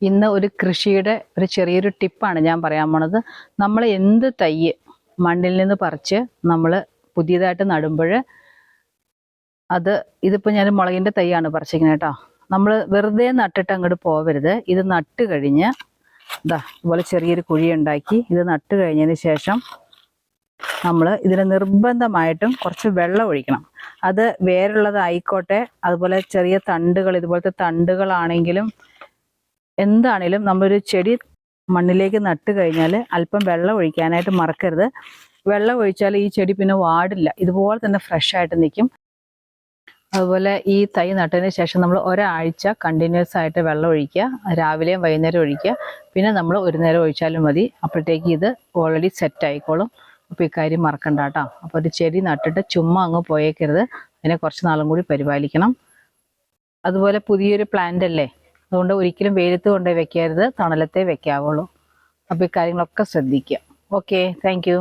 ഇന്ന് ഒരു കൃഷിയുടെ ഒരു ചെറിയൊരു ടിപ്പാണ് ഞാൻ പറയാൻ പോണത്. നമ്മൾ എന്ത് തൈ മണ്ണിൽ നിന്ന് പറിച്ച് നമ്മൾ പുതിയതായിട്ട് നടുമ്പോൾ ഇതിപ്പോൾ ഞാൻ മുളകിൻ്റെ തൈയാണ് പറിച്ചിരിക്കുന്നത് കേട്ടോ. നമ്മൾ വെറുതെ നട്ടിട്ട് അങ്ങോട്ട് പോവരുത്. ഇത് നട്ട് കഴിഞ്ഞ് ഇതുപോലെ ചെറിയൊരു കുഴി ഉണ്ടാക്കി ഇത് നട്ട് കഴിഞ്ഞതിന് ശേഷം നമ്മൾ ഇതിന് നിർബന്ധമായിട്ടും കുറച്ച് വെള്ളം ഒഴിക്കണം. അത് വേരുള്ളതായിക്കോട്ടെ, അതുപോലെ ചെറിയ തണ്ടുകൾ, ഇതുപോലത്തെ തണ്ടുകളാണെങ്കിലും എന്താണേലും നമ്മളൊരു ചെടി മണ്ണിലേക്ക് നട്ട് കഴിഞ്ഞാൽ അല്പം വെള്ളം ഒഴിക്കാനായിട്ട് മറക്കരുത്. വെള്ളം ഒഴിച്ചാൽ ഈ ചെടി പിന്നെ വാടില്ല, ഇതുപോലെ തന്നെ ഫ്രഷ് ആയിട്ട് നിൽക്കും. അതുപോലെ ഈ തൈ നട്ടതിന് ശേഷം നമ്മൾ ഒരാഴ്ച കണ്ടിന്യൂസ് ആയിട്ട് വെള്ളം ഒഴിക്കുക. രാവിലെയും വൈകുന്നേരം ഒഴിക്കുക. പിന്നെ നമ്മൾ ഒരു നേരം ഒഴിച്ചാലും മതി. അപ്പോഴത്തേക്ക് ഇത് ഓൾറെഡി സെറ്റ് ആയിക്കോളും. അപ്പോൾ ഇക്കാര്യം മറക്കണ്ട കേട്ടോ. അപ്പോൾ ഒരു ചെടി നട്ടിട്ട് ചുമ്മാ അങ്ങ് പോയേക്കരുത്, അതിനെ കുറച്ച് നാളും കൂടി പരിപാലിക്കണം. അതുപോലെ പുതിയൊരു പ്ലാന്റ് അല്ലേ, അതുകൊണ്ട് ഒരിക്കലും വെയിലത്ത് കൊണ്ടുപോയി വെക്കരുത്, തണലത്തെ വെക്കാവുള്ളൂ. അപ്പോൾ ഇക്കാര്യങ്ങളൊക്കെ ശ്രദ്ധിക്കുക. Okay, thank you.